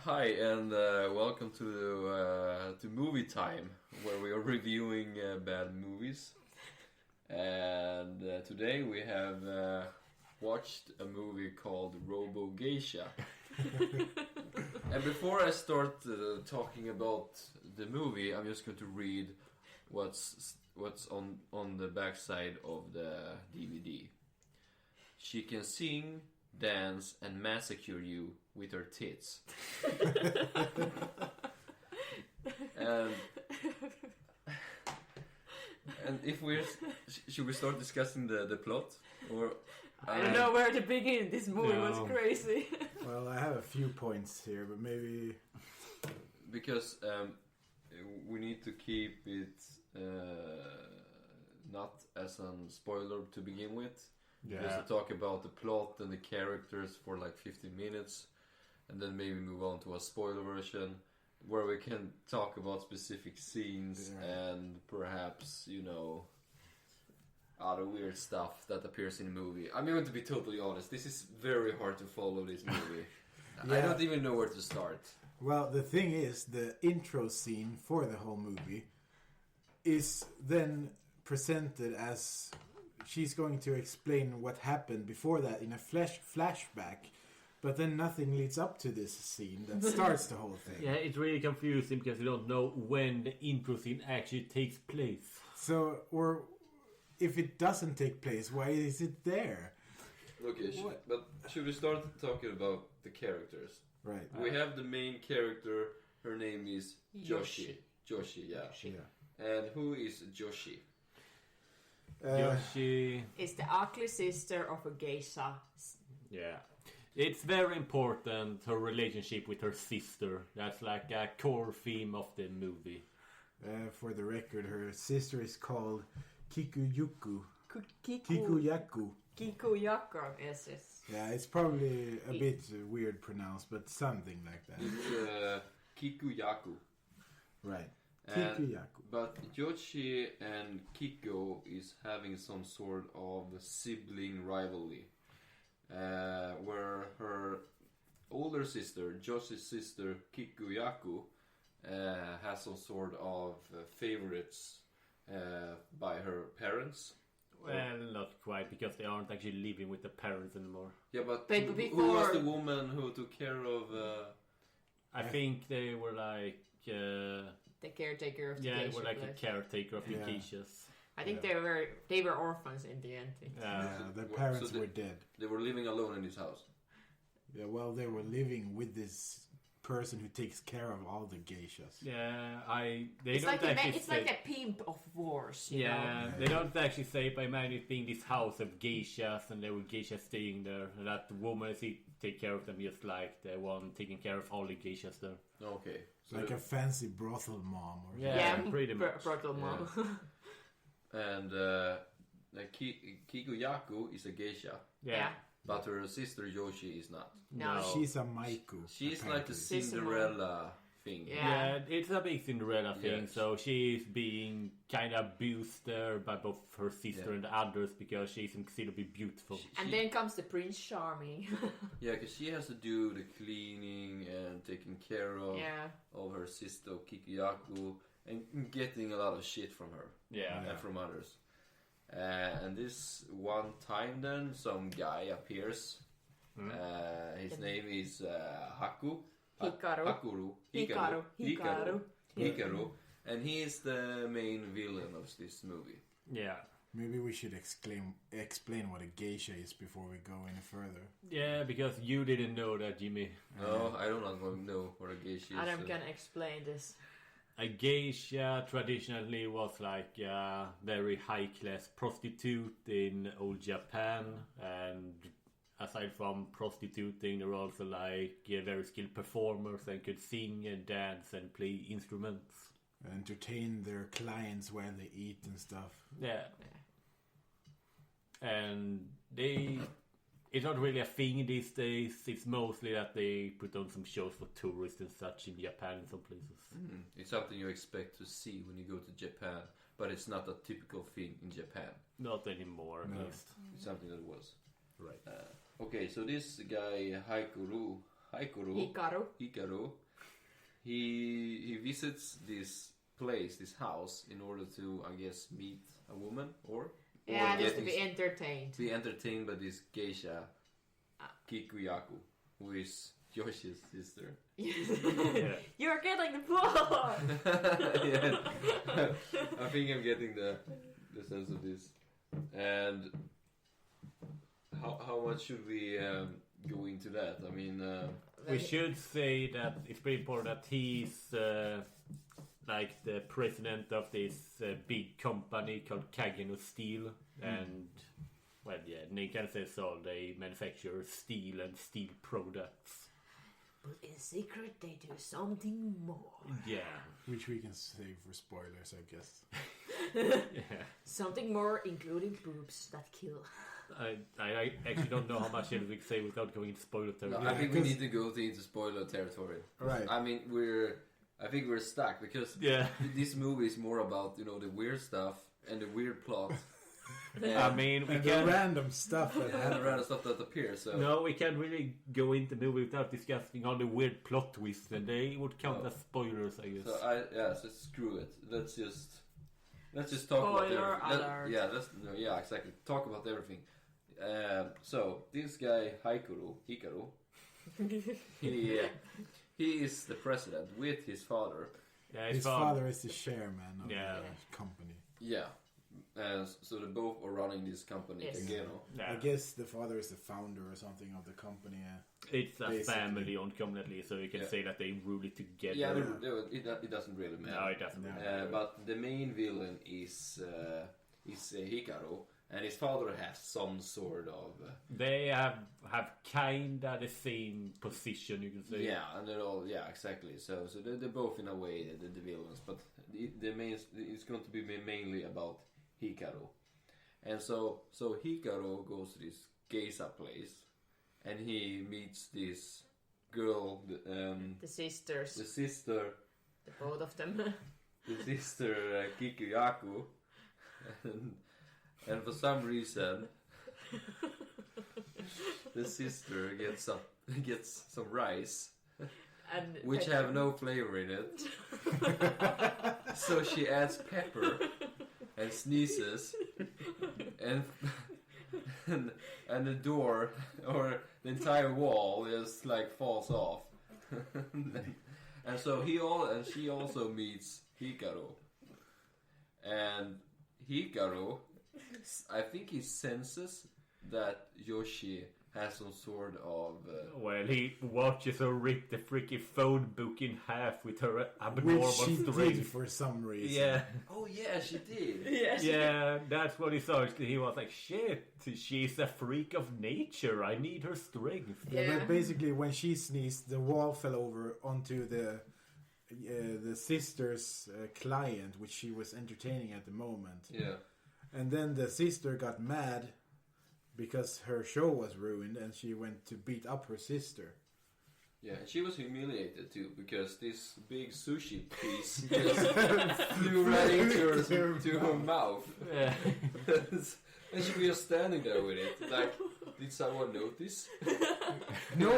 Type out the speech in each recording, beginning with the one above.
Hi and welcome to Movie Time, where we are reviewing bad movies. And today we have watched a movie called RoboGeisha. And before I start talking about the movie, I'm just going to read what's on the backside of the DVD. She can sing, dance, and massacre you with her tits. and if should we start discussing the plot, or I don't know where to begin. This movie was crazy. Well, I have a few points here, but maybe because we need to keep it not as a spoiler to begin with. Just to talk about the plot and the characters for like 15 minutes, and then maybe move on to a spoiler version where we can talk about specific scenes and perhaps, other weird stuff that appears in the movie. I'm going to be totally honest, this is very hard to follow this movie. I don't even know where to start. Well, the thing is, the intro scene for the whole movie is then presented as she's going to explain what happened before that in a flashback, but then nothing leads up to this scene that starts the whole thing. Yeah, it's really confusing because you don't know when the intro scene actually takes place. So, or if it doesn't take place, why is it there? Okay, should we start talking about the characters? Right. We have the main character, her name is Joshi. Joshi, yeah. And who is Joshi? Joshi is the ugly sister of a geisha. Yeah. It's very important, her relationship with her sister. That's like a core theme of the movie. For the record, her sister is called Kikuyaku. Kikuyaku, yes. Yeah, it's probably a bit weird pronounced, but something like that. It's Kikuyaku. Right. But Joshi and Kiko is having some sort of sibling rivalry, where her older sister, Joshi's sister Kikuyaku, has some sort of favorites by her parents. Well, not quite, because they aren't actually living with the parents anymore. Yeah, but who was the woman who took care of... I think they were like... the caretaker of the geisha. Yeah, they were like a caretaker of the geishas. I think they were orphans in the end. Their parents were dead. They were living alone in this house. Yeah, well, they were living with this person who takes care of all the geishas. Yeah, it's like a pimp of wars. You know? They don't actually say, but I imagine it being this house of geishas, and there were geishas staying there, and that the woman take care of them just like the one taking care of all the geishas there. Okay. So like a fancy brothel mom. Or pretty much. Brothel mom. And Kikuyaku is a geisha. Yeah. But her sister Yoshi is not. No. She's a Maiku. She's apparently like a Cinderella thing. Yeah, it's a big Cinderella thing. Yes. So she's being kind of abused there by both her sister and the others because she's considered to be beautiful. And then comes the Prince Charming. Yeah, because she has to do the cleaning and taking care of her sister Kikuyaku and getting a lot of shit from her. And from others. And this one time then some guy appears. His name is Hikaru. And he is the main villain of this movie. Yeah. Maybe we should explain what a geisha is before we go any further. Yeah, because you didn't know that, Jimmy. No, I don't know what a geisha is. And I'm gonna explain this. A geisha traditionally was like a very high-class prostitute in old Japan, and aside from prostituting, they were also like very skilled performers and could sing and dance and play instruments. Entertain their clients while they eat and stuff. Yeah. And it's not really a thing these days. It's mostly that they put on some shows for tourists and such in Japan in some places. It's something you expect to see when you go to Japan, but it's not a typical thing in Japan. Not anymore, at least. It's something that was. Right. Okay, so this guy, Hikaru, Hikaru, he visits this place, this house, in order to, I guess, meet a woman or just to be entertained. Be entertained by this geisha, Kikuyaku, who is Yoshi's sister. You're getting the plot! Yeah. I think I'm getting the sense of this. And how much should we go into that? I mean... we should say that it's very important that he's like the president of this big company called Kageno Steel. And, well, yeah, name can say so. They manufacture steel and steel products. But in secret, they do something more. Yeah. Which we can save for spoilers, I guess. Yeah. Something more, including boobs that kill. I actually don't know how much we can say without going into spoiler territory. No, I think we need to go into spoiler territory. Right. I mean, I think we're stuck because this movie is more about, the weird stuff and the weird plot. I mean, we and can the random stuff that and the happens. random stuff that appears. So. No, we can't really go into the movie without discussing all the weird plot twists, and they would count as spoilers, I guess. So screw it. Let's just talk about everything. Exactly. Talk about everything. So this guy Hikaru, he is the president with his father. Yeah, his father is the chairman of the company. Yeah. So they both are running this company, Kageno. I guess the father is the founder or something of the company. It's a family-owned company, so you can say that they rule it together. Yeah, it doesn't really matter. No, it doesn't matter. But the main villain is Hikaru, and his father has some sort of... They have kinda the same position, you can say. Yeah, and they're all... Yeah, exactly. So they're both in a way the villains, but it's going to be mainly about Hikaru. And so Hikaru goes to this geisha place, and he meets this girl, the sisters. The sister. The both of them. The sister Kikuyaku. And for some reason, the sister gets some rice, and which have no flavor in it. So she adds pepper and sneezes, and the door or the entire wall just falls off. And so she also meets Hikaru, and Hikaru, I think he senses that Yoshi has some sort of... well, he watches her rip the freaking phone book in half with her abnormal strength. Which she did for some reason. Yeah. Oh yeah, she did. Yeah, that's what he saw. He was like, shit, she's a freak of nature. I need her strength. Yeah, but basically when she sneezed, the wall fell over onto the sister's client, which she was entertaining at the moment. Yeah. And then the sister got mad because her show was ruined, and she went to beat up her sister. Yeah, and she was humiliated too, because this big sushi piece just flew right into her mouth. Yeah. And she was just standing there with it. Like, did someone notice? No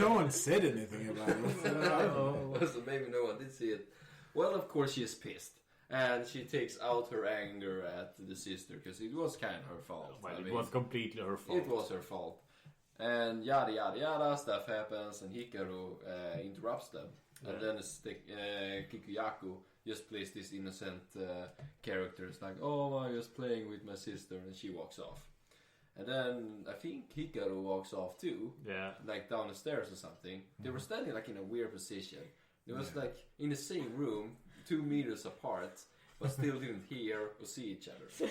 one said anything about it. So maybe no one did see it. Well, of course she is pissed. And she takes out her anger at the sister, because it was kind of her fault. Well, it was completely her fault. It was her fault. And yada yada yada, stuff happens, and Hikaru interrupts them. And then Kikuyaku just plays this innocent character. It's like, oh, I'm just playing with my sister, and she walks off. And then I think Hikaru walks off too. Yeah. Like down the stairs or something. They were standing like in a weird position. It was like in the same room, 2 meters apart, but still didn't hear or see each other.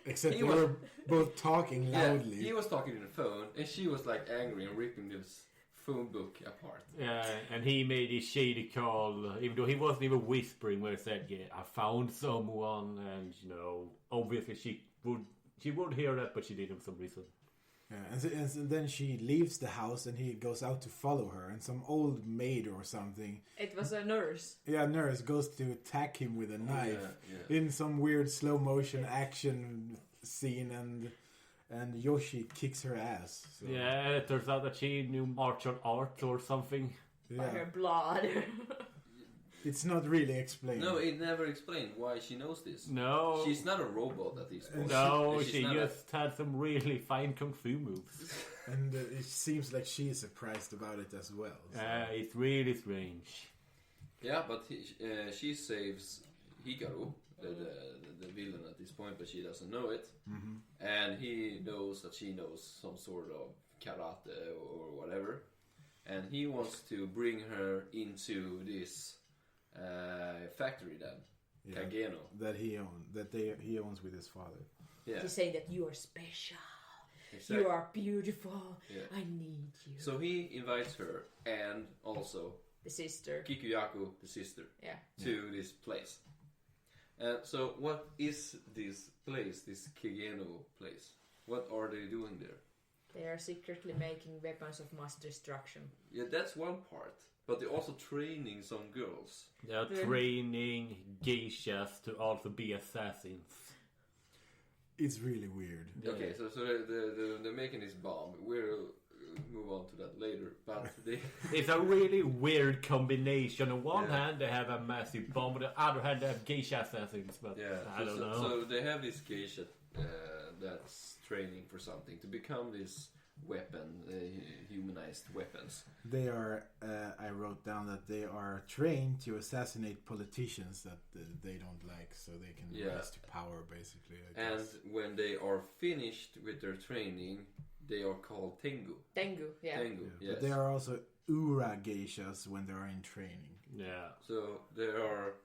Except they were both talking loudly. Yeah, he was talking on the phone, and she was like angry and ripping this phone book apart. Yeah, and he made a shady call, even though he wasn't even whispering, where he said, yeah, I found someone, and, obviously she would hear that, but she didn't for some reason. Yeah, and then she leaves the house, and he goes out to follow her, and some old maid or something. It was a nurse. Yeah, nurse goes to attack him with a knife in some weird slow motion action scene, and Yoshi kicks her ass. So. Yeah, it turns out that she knew martial arts or something. By her blood. It's not really explained. No, it never explained why she knows this. No. She's not a robot at this point. No, She's she not just had some really fine kung fu moves. And it seems like she is surprised about it as well. So. It's really strange. Yeah, but she saves Hikaru, the villain at this point, but she doesn't know it. Mm-hmm. And he knows that she knows some sort of karate or whatever. And he wants to bring her into this factory then, Kageno. That he owns with his father. Yeah. To say that you are special. Exactly. You are beautiful. Yeah. I need you. So he invites her and also The sister. Kikuyaku, the sister, Yeah. to this place. So what is this place, this Kageno place? What are they doing there? They are secretly making weapons of mass destruction. Yeah, that's one part. But they're also training some girls. They are training geishas to also be assassins. It's really weird. Okay, so they're making this bomb. We'll move on to that later. But It's a really weird combination. On one hand, they have a massive bomb. On the other hand, they have geisha assassins. But I don't know. So they have this geisha that's training for something to become this weapon, humanized weapons. They are, I wrote down that they are trained to assassinate politicians that they don't like, so they can rise to power, basically. I guess. And when they are finished with their training, they are called Tengu. Tengu, yeah. Tengu, yes. But they are also Ura geishas when they are in training. Yeah. So there are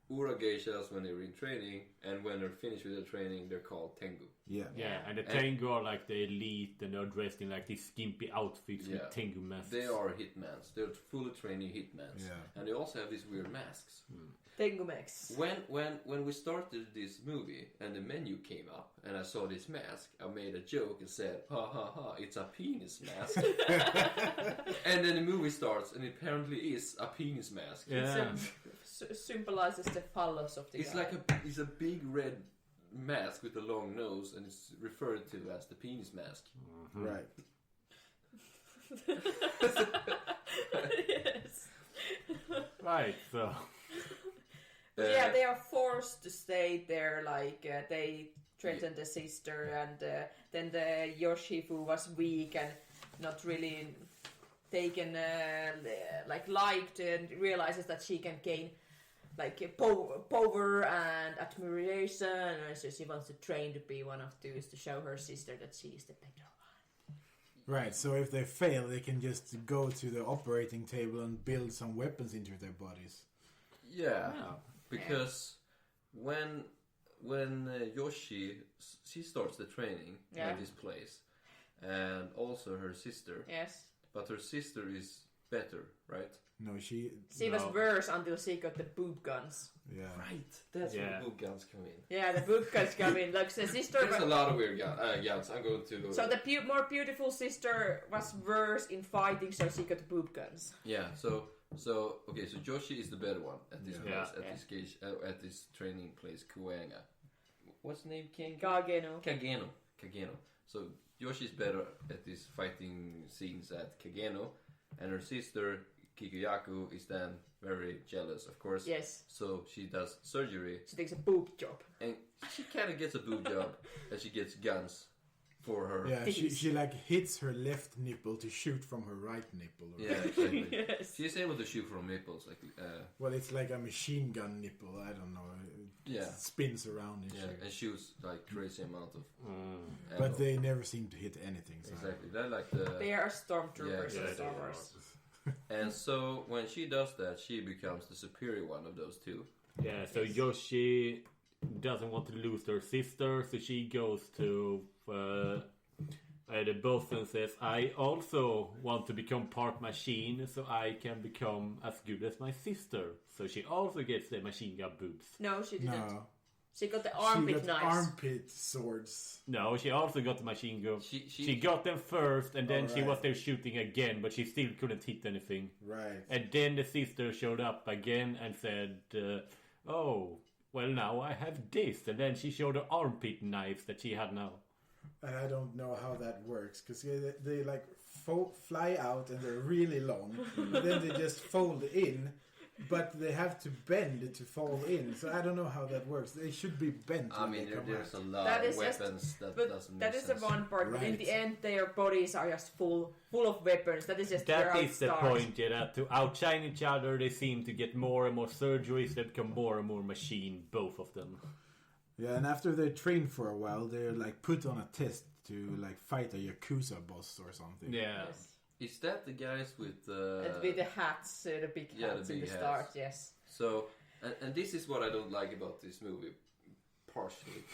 Ura geishas when they're in training, and when they're finished with their training, they're called Tengu. Yeah. Yeah, and the Tengu are like the elite, and they're dressed in like these skimpy outfits with Tengu masks. They are hitmans. They're fully training hitmans. Yeah. And they also have these weird masks. Tengu Max. When we started this movie and the menu came up and I saw this mask, I made a joke and said, ha ha ha, it's a penis mask. And then the movie starts and it apparently is a penis mask. Yeah. Symbolizes the phallus of the guy. It's a big red mask with a long nose and it's referred to as the penis mask. Right. Yes. Right, so... Yeah, they are forced to stay there, like, they threatened the sister, and then the Yoshifu was weak and not really taken, liked, and realizes that she can gain, like, power and admiration, and so she wants to train to be one of those, to show her sister that she is the better one. Right, so if they fail, they can just go to the operating table and build some weapons into their bodies. Yeah. Because when Yoshi, she starts the training at this place, and also her sister. Yes. But her sister is better, right? No, she was worse until she got the boob guns. Yeah. Right. That's where boob guns come in. Yeah, the boob guns come in. Like the sister. There's a lot of weird guns. I'm going to. So the more beautiful sister was worse in fighting, so she got boob guns. Yeah. So okay. So Yoshi is the better one at this place, at this training place, Kuenga. What's the name? Kageno. So Yoshi's better at these fighting scenes at Kageno, and her sister Kikuyaku is then very jealous, of course. Yes. So she does surgery. She takes a boob job. And she kind of gets a boob job, and she gets guns for her. Yeah, she like hits her left nipple to shoot from her right nipple. Yeah, exactly. Yes. She's able to shoot from nipples, like. Well, it's like a machine gun nipple. I don't know. It spins around and shoots. And shoots like crazy amount of. But they never seem to hit anything. So. Exactly, they're like the. They are stormtroopers in Star Wars. And so when she does that, she becomes the superior one of those two. Yeah, so Yoshi doesn't want to lose her sister, so she goes to the boss and says, I also want to become part machine so I can become as good as my sister. So she also gets the machine gun boobs. No, she didn't. No. She got the armpit knives. Armpit swords. No, she also got the machine gun. She got them first, and then she was there shooting again, but she still couldn't hit anything. Right. And then the sister showed up again and said, oh, well, now I have this. And then she showed the armpit knives that she had now. And I don't know how that works because they like fly out and they're really long. Then they just fold in, but they have to bend to fall in. So I don't know how that works. They should be bent. I mean, there's a lot of weapons that doesn't make sense. That is the one part. Right. But in the end, their bodies are just full of weapons. That is just That is the point, yeah, that to outshine each other, they seem to get more and more surgeries. They become more and more machine, both of them. Yeah, and after they train for a while, they're like put on a test to like fight a Yakuza boss or something. Yeah. Yes. Is that the guys with With the hats, the big hats the in big the hats. start, yes. So, and this is what I don't like about this movie, partially.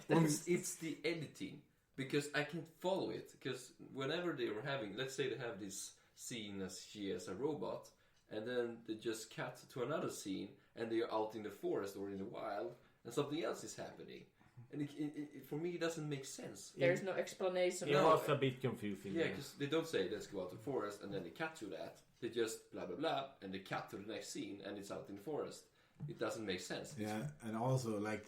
It's the editing, because I can't follow it. Because whenever they were having, let's say they have this scene as she as a robot, and then they just cut to another scene, and they're out in the forest or in the wild, and something else is happening. And it, for me, it doesn't make sense. There's no explanation. It was a bit confusing. Yeah, because they don't say, let's go out to the forest, and then they cut to that. They just blah, blah, blah, and they cut to the next scene, and it's out in the forest. It doesn't make sense. Yeah, and also like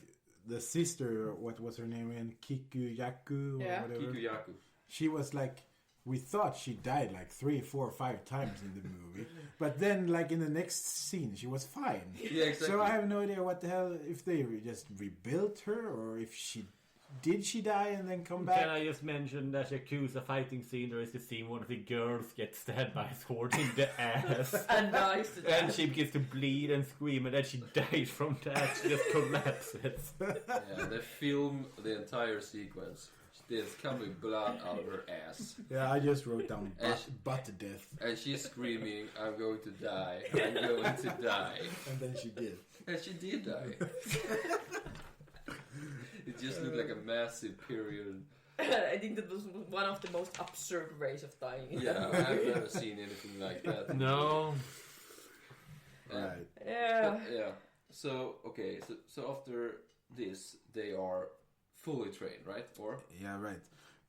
the sister, what was her name again? Kikuyaku or Yeah. whatever. Kikuyaku. She was like, we thought she died like 3, 4, 5 times in the movie, but then like in the next scene she was fine. Yeah, exactly. So I have no idea what the hell, if they just rebuilt her or if she die and then come back. Can I just mention that Yakuza fighting scene? There is the scene one of the girls gets stabbed by a sword in the ass. And nice. And she begins to bleed and scream, and then she dies from that. She just collapses. Yeah, they film the entire sequence. There's coming blood out of her ass. Yeah, I just wrote down And butt death, And she's screaming, I'm going to die, I'm going to die. and then she did. And she did die. It just looked like a massive period. I think that was one of the most absurd ways of dying. Yeah, I've never seen anything like that. No. Right. Yeah. Yeah. So, okay, so after this, they are fully trained, right? Or? Yeah, right.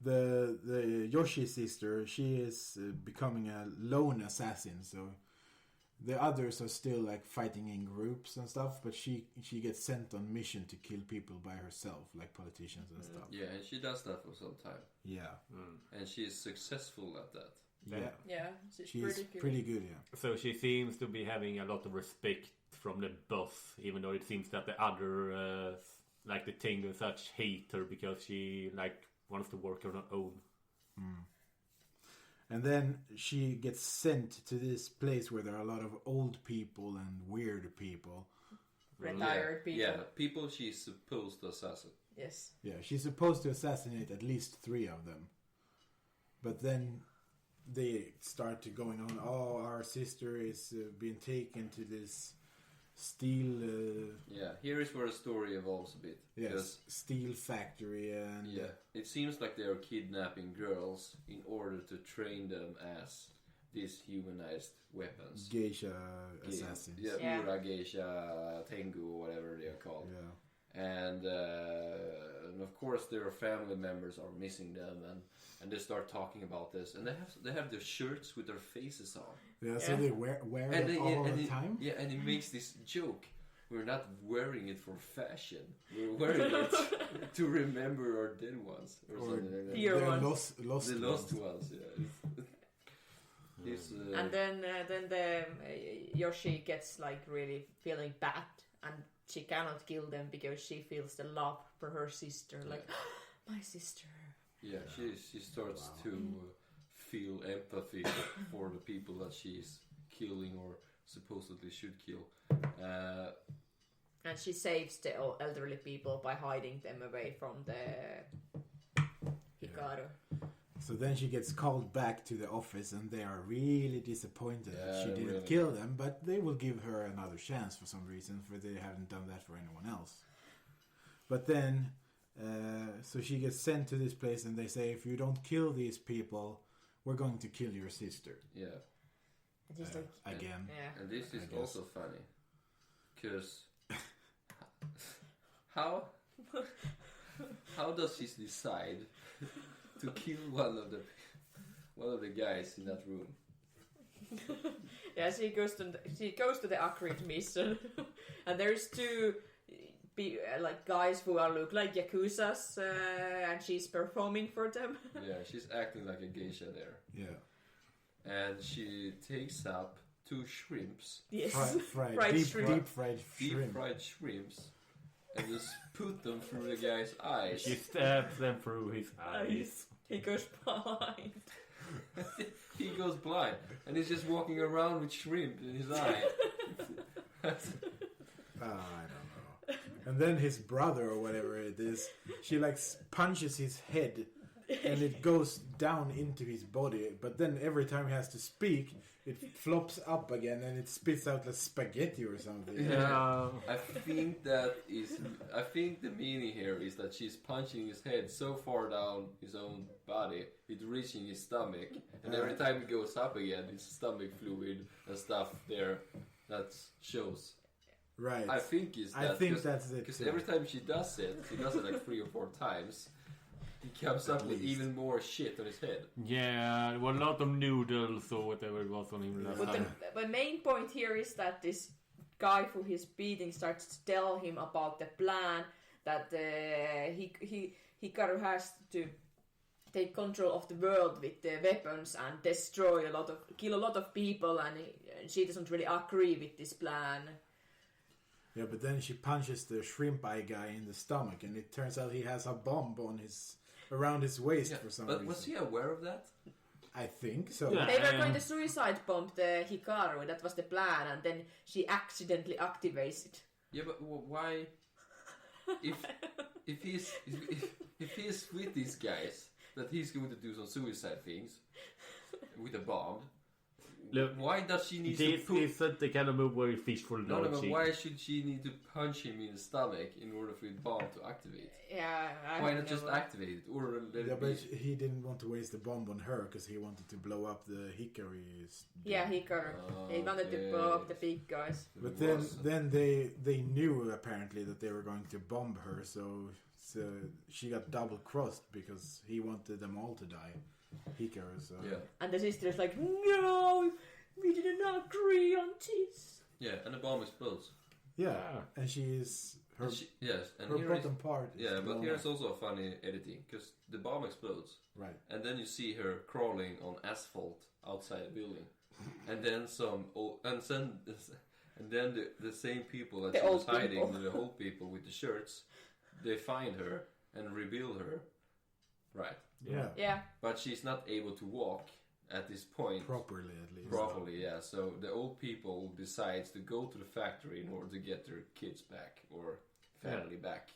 The Yoshi sister, she is becoming a lone assassin, so the others are still like fighting in groups and stuff, but she gets sent on mission to kill people by herself, like politicians and stuff. Yeah, and she does that for some time. Yeah. And she's successful at that. Yeah. Yeah, She's pretty good, yeah. So she seems to be having a lot of respect from the boss, even though it seems that the other, like the Tengu and such, hate her because she like wants to work on her own. And then she gets sent to this place where there are a lot of old people and weird people. Retired people. Yeah, people she's supposed to assassinate. Yes. Yeah, she's supposed to assassinate at least 3 of them. But then they start to going on, oh, our sister is being taken to this steel... Yeah, here is where the story evolves a bit. yes, steel factory and... Yeah, it seems like they are kidnapping girls in order to train them as these humanized weapons. Geisha assassins. Yeah, Yeah. Ura, Geisha, Tengu, whatever they are called. Yeah. And of course their family members are missing them, and they start talking about this, and they have their shirts with their faces on. Yeah, so Yeah. they wear it all the time? Yeah, and he makes this joke. We're not wearing it for fashion. We're wearing it to remember our dead ones, or something like that. Dear They're ones. lost The lost ones. ones, yeah. It's, And then the Yoshi gets like really feeling bad, and she cannot kill them because she feels the love for her sister. Like, my sister. yeah, she starts to feel empathy for the people that she's killing or supposedly should kill. And she saves the elderly people by hiding them away from the Hikaru. So then she gets called back to the office, and they are really disappointed that she Yeah, didn't really. kill them, but they will give her another chance for some reason, for they haven't done that for anyone else. But then, so she gets sent to this place, and they say, if you don't kill these people, we're going to kill your sister. Yeah, And she's like, Again. yeah. and this is I guess. also funny, because how does she decide to kill one of the guys in that room? Yeah, she goes to the Akrit mission, and there's two like guys who look like yakuzas, and she's performing for them. Yeah, she's acting like a geisha there. Yeah. And she takes up 2 shrimps. Yes, Fried shrimp. deep fried shrimp. Deep fried shrimps. And just put them through the guy's eyes. She stabs them through his eyes. He goes blind. He goes blind. And he's just walking around with shrimp in his eye. I don't know. And then his brother or whatever it is, she like punches his head and it goes down into his body. But then every time he has to speak, it flops up again and it spits out like spaghetti or something. Yeah. I think the meaning here is that she's punching his head so far down his own body, it's reaching his stomach, and every time it goes up again, his stomach fluid and stuff there that shows. Right. I think that's it. Because every time she does it like 3 or 4 times, he comes up with even more shit on his head. Yeah, there were a lot of noodles or whatever it was on him last But time. the main point here is that this guy who he's beating starts to tell him about the plan that Hikaru has to take control of the world with the weapons and kill a lot of people, and she doesn't really agree with this plan. Yeah, but then she punches the shrimp eye guy in the stomach, and it turns out he has a bomb around his waist for some reason. But was he aware of that? I think so. Yeah. They were going to suicide bomb the Hikaru, that was the plan, and then she accidentally activates it. Yeah, but why? If he's with these guys, that he's going to do some suicide things with a bomb. Look, why does she need this to put... isn't the kind of move where you fish for No, logic. but why should she need to punch him in the stomach in order for the bomb to activate? Yeah, Why not just activate it or let Yeah, it but be? he didn't want to waste the bomb on her because he wanted to blow up the Hikari. Yeah, Hikaru. He wanted to blow up the big guys. But then they knew apparently that they were going to bomb her, so she got double crossed because he wanted them all to die. Hikaru, so Yeah. And the sister's like, no, we didn't agree on this. Yeah, and the bomb explodes. yeah, Ah. and she is her And her here bottom part. Is yeah, but blown here's up. also a funny editing because the bomb explodes, Right. and then you see her crawling on asphalt outside a building, and then the same people that The she was old hiding, people. the old people with the shirts, they find her and reveal her, right? Yeah. Yeah. But she's not able to walk at this point Properly, at least. properly. Yeah, so the old people decides to go to the factory in order to get their kids back or family back.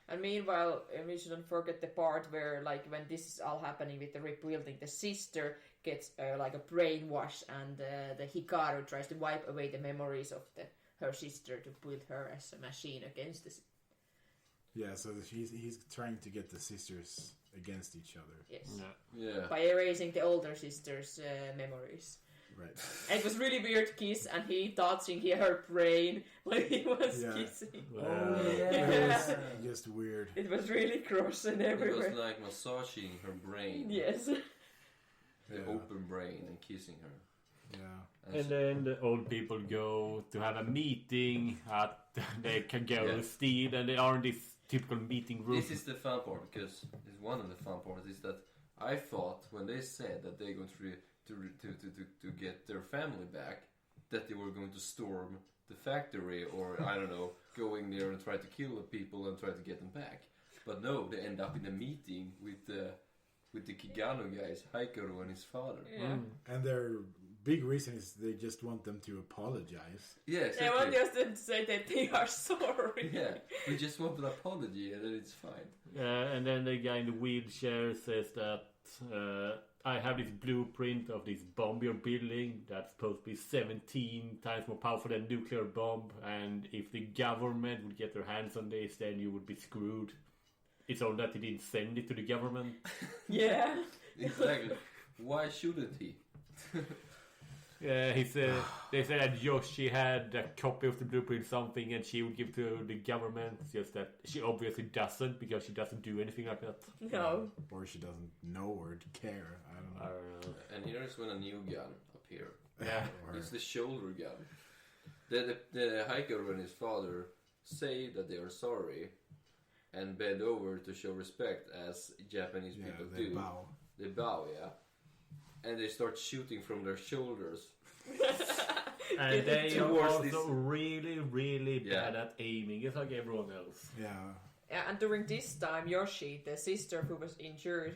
And meanwhile, we shouldn't forget the part where, like, when this is all happening with the rebuilding, the sister gets like a brainwash, and the Hikaru tries to wipe away the memories of her sister to put her as a machine against this. Yeah, so he's trying to get the sisters against each other. Yes. Yeah. By erasing the older sister's memories. Right. And it was really weird kiss, and he touching her brain when he was kissing. It was just weird. It was really gross and It everywhere. was like massaging her brain. Yes. The open brain and kissing her. Yeah. And then the old people go to have a meeting at the Kagero Steed, and they are in this typical meeting room. This is the fun part, because it's one of the fun parts is that I thought when they said that they're going to get their family back, that they were going to storm the factory, or I don't know, go in there and try to kill the people and try to get them back. But no, they end up in a meeting with the Kigano guys, Hikaru and his father. Yeah. And their big reason is they just want them to apologize. Yeah, They exactly. want just to say that they are sorry. Yeah, we just want an apology and then it's fine. And then the guy in the wheelchair says that I have this blueprint of this bomb you're building that's supposed to be 17 times more powerful than a nuclear bomb, and if the government would get their hands on this, then you would be screwed. It's only that he didn't send it to the government. Yeah. Exactly. Why shouldn't he? Yeah, he said they said that Yoshi had a copy of the blueprint, something, and she would give to the government. It's just that she obviously doesn't, because she doesn't do anything like that. No. Or she doesn't know or care. I don't know. And here's when a new gun appears. Yeah. Or- It's the shoulder gun. The Hikaru and his father say that they are sorry and bend over to show respect as Japanese people they do. bow. They bow, yeah. And they start shooting from their shoulders. And they are Towards also this- really, really bad Yeah. at aiming, just like everyone else. Yeah. And during this time, Yoshi, the sister who was injured,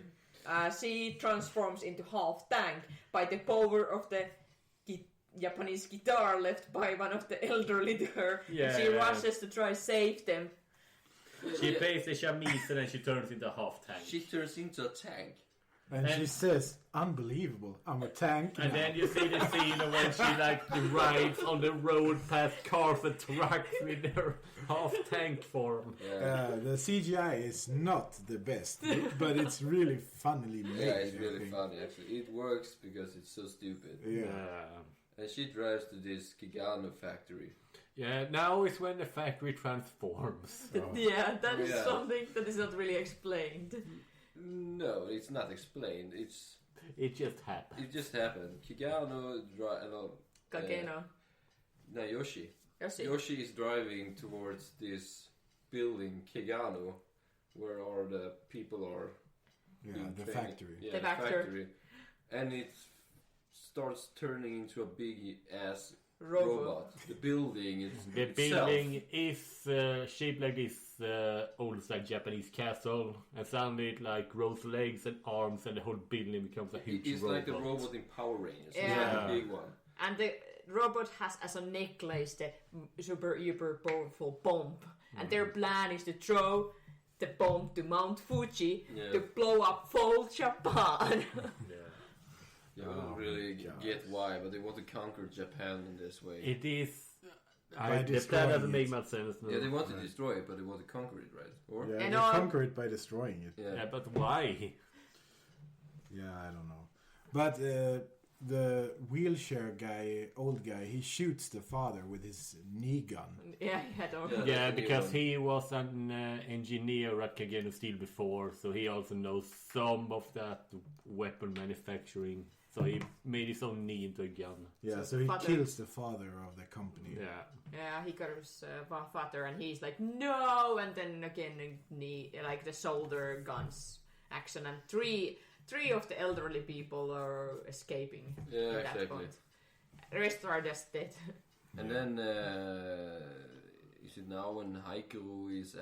she transforms into half tank by the power of the Japanese guitar left by one of the elderly to her. Yeah. She rushes to try save them. She plays the chamise and then she turns into a half tank. She turns into a tank. And she says, unbelievable, I'm a tank And now. then you see the scene when she like rides on the road past cars and trucks with her half tank form. Yeah, The CGI is not the best, but it's really funnily made. yeah, it's I really think. funny actually. It works because it's so stupid. Yeah. And she drives to this Kigano factory. Yeah, now is when the factory transforms. Oh. Yeah, that is Yeah. something that is not really explained. No, it's not explained. It just happened. It just happened. Kigano Kageno. no, Yoshi. Yoshi. Yoshi is driving towards this building, Kigano, where all the people are. Yeah, being the trained. factory. Yeah, The factory. And it starts turning into a big ass Robot. robot. The building is The itself. building is shaped like this old like Japanese castle, and suddenly it like grows legs and arms, and the whole building becomes a huge It's robot. like the robot in Power Rangers. Yeah. It's like a big one. And the robot has as a necklace the super powerful bomb. And their plan is to throw the bomb to Mount Fuji Yeah. to blow up whole Japan. You don't really get why, but they want to conquer Japan in this way. It is. By The plan destroying doesn't make it. much sense. No. Yeah, they want to destroy it, but they want to conquer it, right? Or Yeah, And they all- conquer it by destroying it. yeah. Yeah, but why? Yeah, I don't know. But the wheelchair guy, old guy, he shoots the father with his knee gun. Yeah, he had all. Yeah. Yeah, that's a new because one. he was an engineer at Kageno Steel before, so he also knows some of that weapon manufacturing. So he made his own knee into a gun. Yeah, So so he father- kills the father of the company. Yeah. Yeah, he got his father, and he's like, no! And then again, knee, like the shoulder guns action, and three of the elderly people are escaping. Yeah, at that exactly. point. The rest are just dead. And then is it now when Haiku is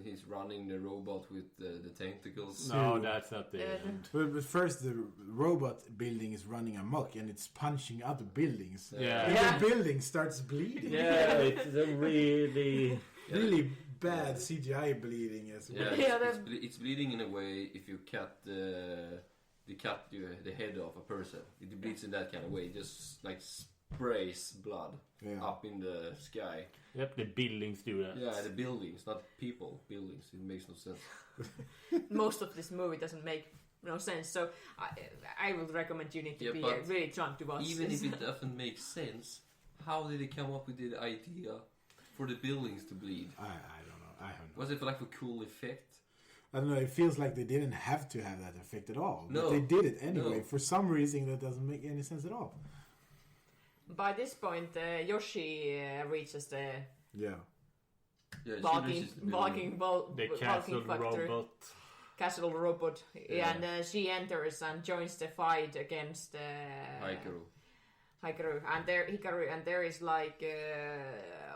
he's running the robot with the tentacles? No, that's not the end. But first, the robot building is running amok and it's punching other buildings. Yeah. And Yeah. the building starts bleeding. Yeah, it's a really. Really bad CGI bleeding as well. Yeah, Yeah, it's bleeding in a way if you cut the head off a person. It bleeds in that kind of way. It just like sprays blood Yeah. up in the sky. Yep, the buildings do that. Yeah, the buildings, not people. Buildings. It makes no sense. Most of this movie doesn't make no sense, so I would recommend you need to Yeah, be but really drunk to watch Even this. if it doesn't make sense, how did they come up with the idea for the buildings to bleed? I don't know. I don't know. Was it like a cool effect? I don't know. It feels like they didn't have to have that effect at all. No. But they did it anyway. No. For some reason, that doesn't make any sense at all. By this point, Yoshi reaches the Yeah. Yeah, she walking, reaches the building. The walking castle factory. robot. Castle robot. Yeah. And she enters and joins the fight against Hikaru. And there is like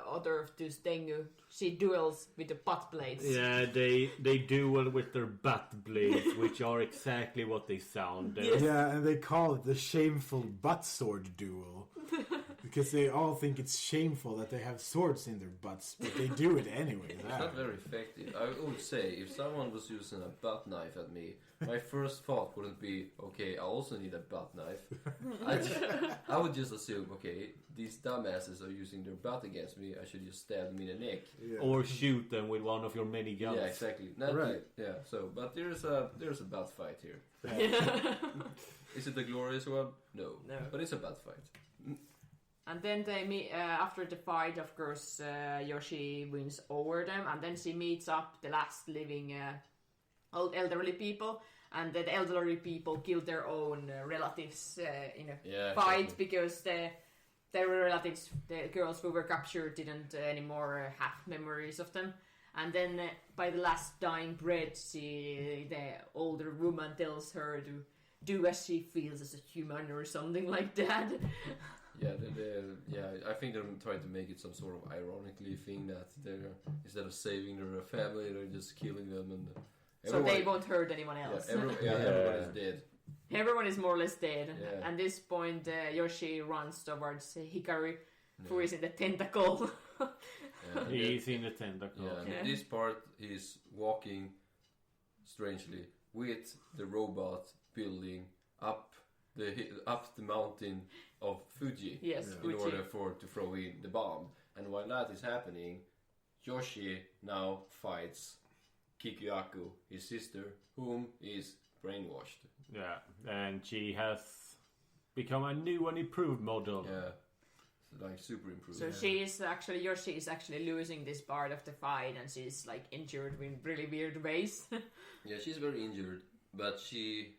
other two Tengu. She duels with the butt blades. Yeah, they duel with their butt blades, which are exactly what they sound. Yes. Yeah, and they call it the shameful butt sword duel. Because they all think it's shameful that they have swords in their butts, but they do it anyway. It's not very effective. I would say if someone was using a butt knife at me, my first thought wouldn't be, okay, I also need a butt knife. I would just assume, okay, these dumbasses are using their butt against me. I should just stab them in the neck. Yeah. Or shoot them with one of your many guns. Yeah, exactly. Not Right. Yeah. So, but there's a butt fight here. Is it a glorious one? No. No. But it's a butt fight. And then they meet after the fight. Of course, Yoshi wins over them, and then she meets up the last living old elderly people, and the elderly people kill their own relatives in a Yeah, fight exactly. because their relatives, the girls who were captured, didn't anymore have memories of them. And then by the last dying breath, the older woman tells her to do as she feels as a human or something like that. I think they're trying to make it some sort of ironically thing that they're, instead of saving their family, they're just killing them, and so they won't hurt anyone else. Everyone is dead. Everyone is more or less dead. Yeah. At this point, Yoshi runs towards Hikaru, who is in the tentacle. He's in the tentacle. Yeah, and in this part, he's walking strangely with the robot building up the mountain of Fuji. Yes, in order to throw in the bomb. And while that is happening, Yoshi now fights Kikuyaku, his sister, whom is brainwashed. Yeah, and she has become a new and improved model. Yeah, like super improved. So Yoshi is actually losing this part of the fight, and she's like injured in really weird ways. Yeah, she's very injured, but she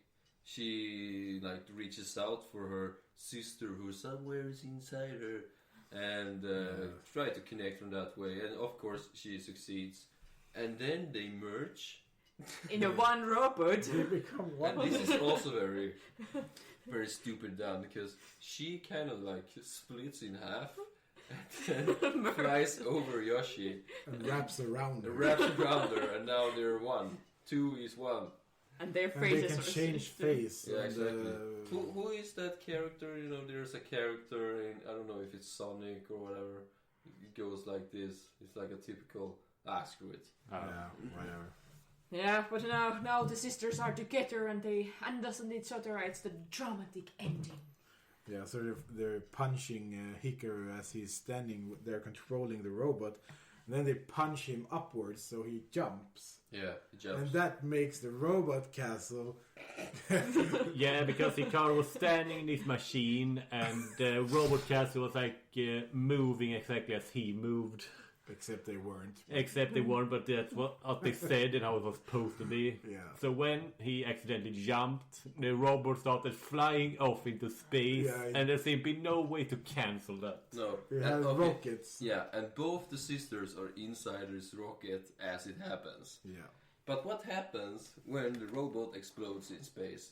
like reaches out for her sister who somewhere is inside her, and try to connect from that way. And of course, she succeeds. And then they merge in a one robot. They become one. And this is also very, very stupid done, because she kind of like splits in half and then flies over Yoshi And wraps around her. And now they're one. Two is one. And their And faces they can change face. Yeah, and, exactly. Who is that character? You know, there's a character in, I don't know if it's Sonic or whatever. It goes like this. It's like a typical, screw it. Yeah, whatever. Yeah, but now the sisters are together and they understand each other. It's the dramatic ending. Yeah, so they're punching Hikaru as he's standing there controlling the robot. And then they punch him upwards so he jumps. Yeah, he jumps. And that makes the robot castle. Yeah, because Hikaru was standing in this machine and the robot castle was like moving exactly as he moved. Except they weren't. Except they weren't, but that's what they said and how it was supposed to be. Yeah. So when he accidentally jumped, the robot started flying off into space, and there seemed to be no way to cancel that. No. It has rockets. Yeah, and both the sisters are inside this rocket as it happens. Yeah. But what happens when the robot explodes in space?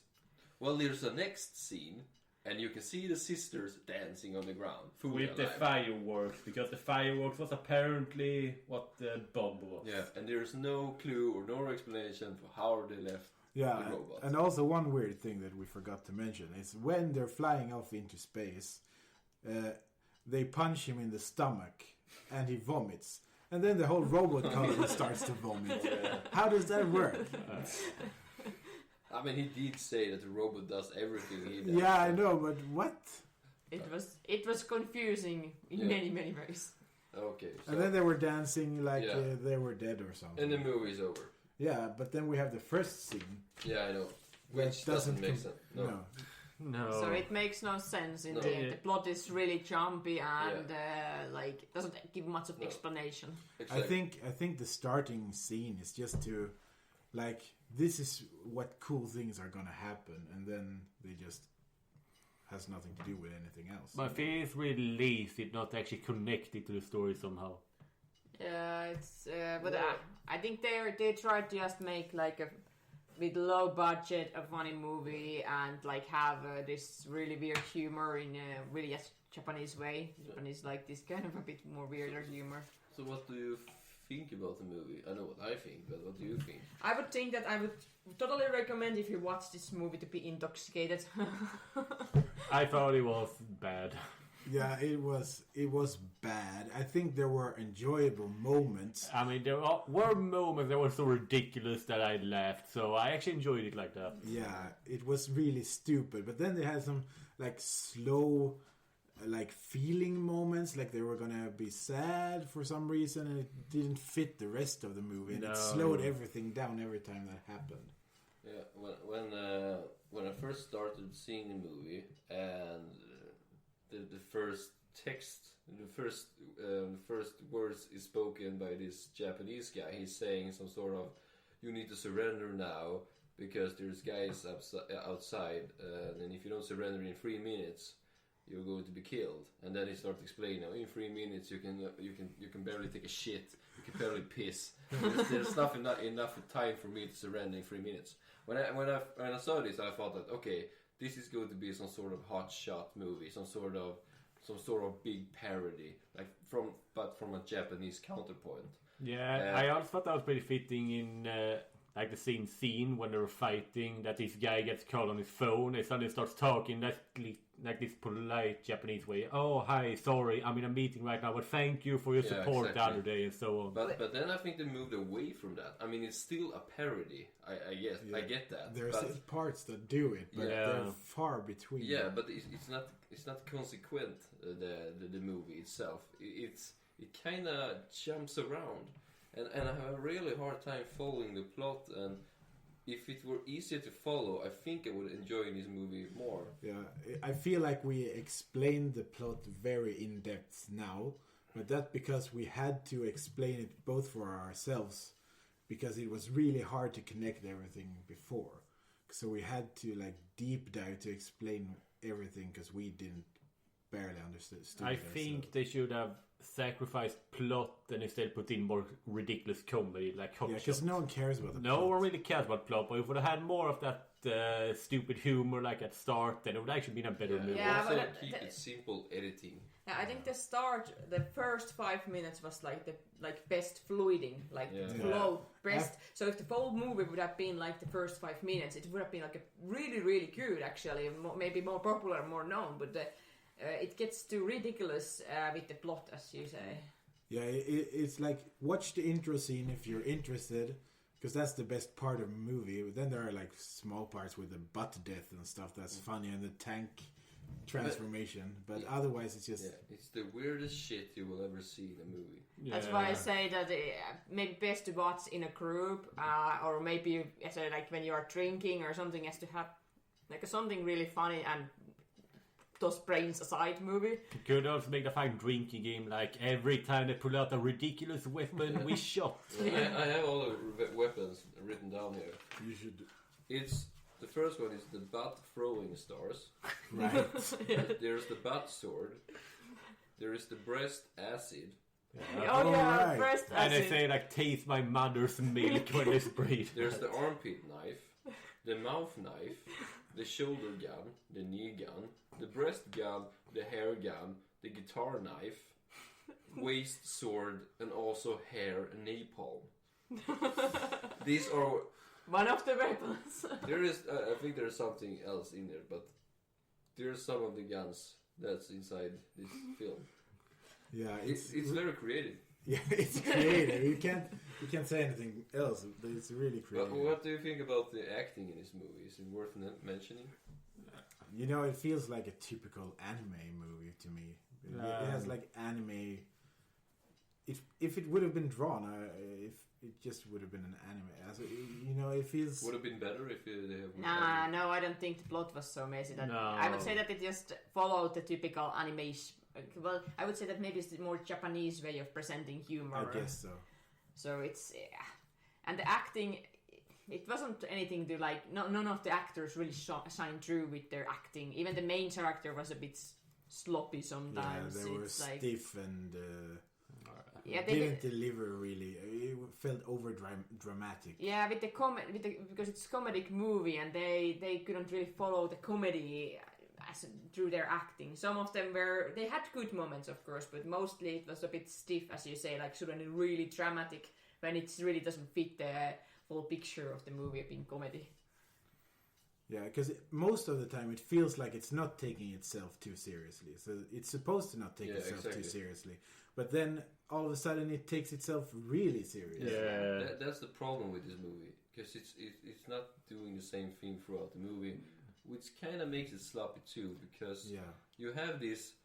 Well, there's a next scene, and you can see the sisters dancing on the ground. With the fireworks, because the fireworks was apparently what the bomb was. Yeah, and there's no clue or no explanation for how they left the robot. And also one weird thing that we forgot to mention is when they're flying off into space, they punch him in the stomach, and he vomits. And then the whole robot colony starts to vomit. Yeah. How does that work? I mean, he did say that the robot does everything he does. Yeah, I know, but what? It was confusing in many ways. Okay. So, And then they were dancing like they were dead or something. and the movie's over. Yeah, but then we have the first scene. Yeah, I know. That Which doesn't make sense. No. So it makes no sense in the plot is really jumpy and like doesn't give much of explanation. Exactly. I think the starting scene is just to like this is what cool things are gonna happen, and then they just has nothing to do with anything else. But I think it's really lazy not actually connected to the story somehow. Yeah, it's but I think they tried to just make like a with low budget a funny movie and like have this really weird humor in a really Japanese way. Japanese like this kind of a bit more weirder humor. So what do you think about the movie? I know what I think, but what do you think? I would think that I would totally recommend if you watch this movie to be intoxicated. I thought it was bad. Yeah, it was bad. I think there were enjoyable moments. I mean, there were moments that were so ridiculous that I laughed. So I actually enjoyed it like that. Yeah, it was really stupid. But then they had some like slow, like feeling moments, like they were gonna be sad for some reason, and it didn't fit the rest of the movie. And it slowed everything down every time that happened. Yeah, when I first started seeing the movie and the first text, the first words is spoken by this Japanese guy. He's saying some sort of, "You need to surrender now because there's guys outside, and if you don't surrender in 3 minutes, you're going to be killed, and then he starts explaining. In 3 minutes, you can barely take a shit, you can barely piss. There's not enough time for me to surrender in 3 minutes. When I saw this, I thought that okay, this is going to be some sort of hot shot movie, some sort of big parody, but from a Japanese counterpoint. Yeah, I also thought that was pretty fitting in like the scene when they were fighting, that this guy gets called on his phone and suddenly starts talking like this polite Japanese way. Oh, hi, sorry, I'm in a meeting right now, but thank you for your support the other day, and so on. But then I think they moved away from that. I mean, it's still a parody, I guess. Yeah. I get that. There's parts that do it, but they're far between. Yeah, but it's not consequent, the movie itself. It kind of jumps around. And I have a really hard time following the plot, and if it were easier to follow, I think I would enjoy this movie more. Yeah, I feel like we explained the plot very in depth now, but that's because we had to explain it both for ourselves, because it was really hard to connect everything before. So we had to deep dive to explain everything, because we didn't barely understood. I think they should have sacrificed plot and instead put in more ridiculous comedy, like Hot because Shots. no one cares about the plot. No one really cares about plot, but if we would have had more of that stupid humor like at start, then it would actually been a better movie. Yeah, also keep it simple editing. Yeah, I think the first 5 minutes was the best fluiding, flow best. So if the whole movie would have been like the first 5 minutes, it would have been a really, really good actually, maybe more popular, more known, but it gets too ridiculous with the plot, as you say. Yeah, it's like, watch the intro scene if you're interested, because that's the best part of the movie. But then there are small parts with the butt death and stuff that's funny, and the tank transformation. But otherwise, it's just... Yeah, it's the weirdest shit you will ever see in a movie. Yeah. That's why I say that maybe best to watch in a group, or maybe when you are drinking or something, has to have something really funny and those brains aside movie. Could also make the fine drinking game, every time they pull out a ridiculous weapon, we shot. I have all the weapons written down here. You should... The first one is the butt throwing stars. Right. There's the butt sword. There is the breast acid. Right. Breast acid. And they say taste my mother's milk when they spray it. There's the armpit knife, the mouth knife, the shoulder gun, the knee gun, the breast gun, the hair gun, the guitar knife, waist sword, and also hair napalm. These are... One of the weapons. There is, I think there's something else in there, but there's some of the guns that's inside this film. Yeah, it's very creative. Yeah, it's creative. You can't say anything else. But it's really creative. But what do you think about the acting in this movie? Is it worth mentioning? It feels like a typical anime movie to me. It has anime. If it would have been drawn, if it just would have been an anime. It feels... Would have been better if they have... No, I don't think the plot was so amazing. No. I would say that it just followed the typical animation. Well, I would say that maybe it's the more Japanese way of presenting humor. I guess so. So it's... And the acting... It wasn't anything to none of the actors really shined through with their acting. Even the main character was a bit sloppy sometimes. Yeah, they were stiff and... Yeah, didn't deliver really. It felt over dramatic. Yeah, with the because it's a comedic movie, and they couldn't really follow the comedy through their acting. Some of them they had good moments, of course, but mostly it was a bit stiff, as you say, suddenly really dramatic when it really doesn't fit the full picture of the movie being comedy. Yeah, because most of the time it feels like it's not taking itself too seriously. So it's supposed to not take itself too seriously. But then all of a sudden it takes itself really seriously. Yeah. That's the problem with this movie. Because it's not doing the same thing throughout the movie. Which kind of makes it sloppy too. Because you have these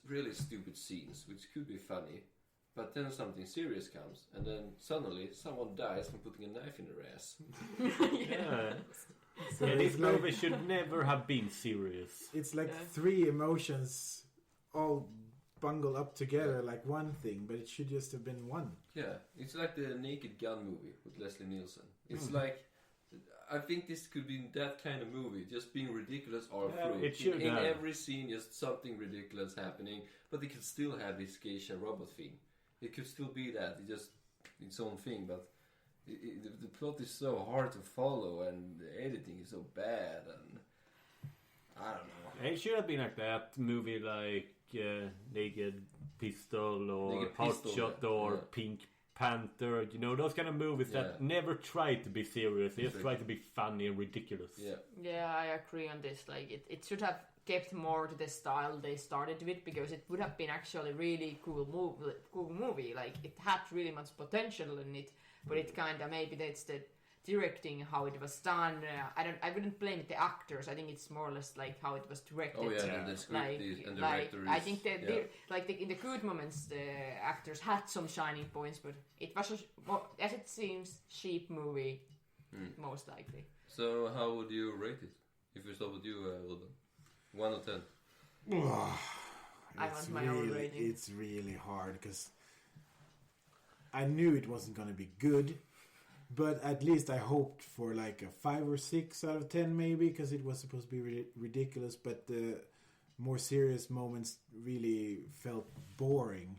really stupid scenes, which could be funny. But then something serious comes. And then suddenly someone dies from putting a knife in their ass. Yeah. So this movie should never have been serious. It's three emotions all bungled up together like one thing, but it should just have been one. Yeah, it's like the Naked Gun movie with Leslie Nielsen. It's I think this could be that kind of movie, just being ridiculous all through. It should in have. every scene, just something ridiculous happening, but it could still have this geisha robot thing. It could still be that, it's just its own thing, but the plot is so hard to follow, and the editing is so bad, and I don't know. It should have been like that movie, like Naked Pistol or Naked Hot Pistol, Shot or Pink Panther. You know, those kind of movies that never try to be serious. They just try to be funny and ridiculous. Yeah, I agree on this. Like, it should have kept more to the style they started with, because it would have been actually really cool movie. Like, it had really much potential in it, but it kind of, maybe that's the directing, how it was done. I wouldn't blame the actors. I think it's more or less like how it was directed. Oh yeah, the script and the director is... I think that in the good moments the actors had some shining points, but it was as it seems, cheap movie, most likely. So how would you rate it? If we start with you, Ruben. 1 out of 10. I want my own rating. It's really hard, because I knew it wasn't going to be good. But at least I hoped for like a 5 or 6 out of 10 maybe, because it was supposed to be ridiculous, but the more serious moments really felt boring.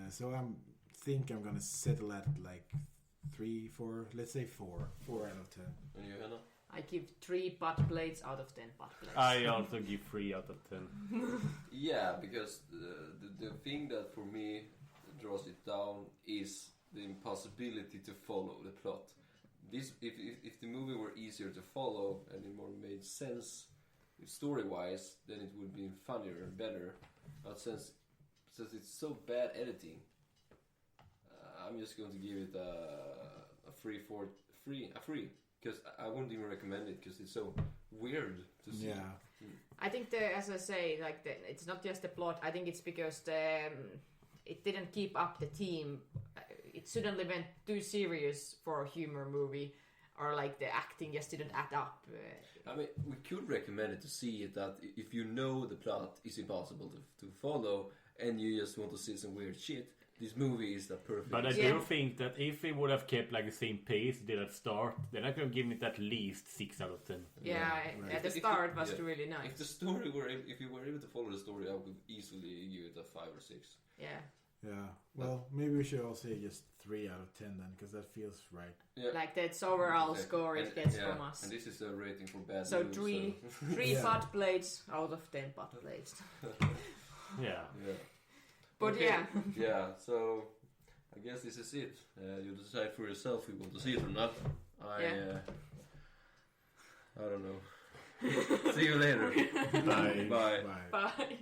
So I think I'm gonna settle at like 3, 4, let's say 4 out of 10. And you, Hannah? I give 3 butt plates out of 10 butt plates. I also give 3 out of 10. Yeah, because the thing that for me draws it down is the impossibility to follow the plot. This, if the movie were easier to follow and it more made sense story-wise, then it would be funnier and better. But since it's so bad editing, I'm just going to give it a 3, because I wouldn't even recommend it, because it's so weird to see. Yeah. I think as I say, like it's not just the plot. I think it's because it didn't keep up the theme. It suddenly went too serious for a humor movie, or like the acting just didn't add up. I mean, we could recommend it to see it, that if you know the plot is impossible to follow and you just want to see some weird shit, this movie is the perfect. But I do think that if it would have kept like the same pace did at start, then I could give it at least 6 out of 10. Yeah, right. At the start was really nice. If the story if you were able to follow the story, I would easily give it a 5 or 6. Yeah. Yeah. Well, maybe we should all say just 3 out of 10 then, because that feels right. Yeah. Like that's overall score it gets from us. And this is a rating for bad So news, 3 butt plates out of 10 butt plates. Yeah. But okay. yeah. Yeah, so I guess this is it. You decide for yourself if you want to see it or not. I don't know. See you later. Bye. Bye. Bye.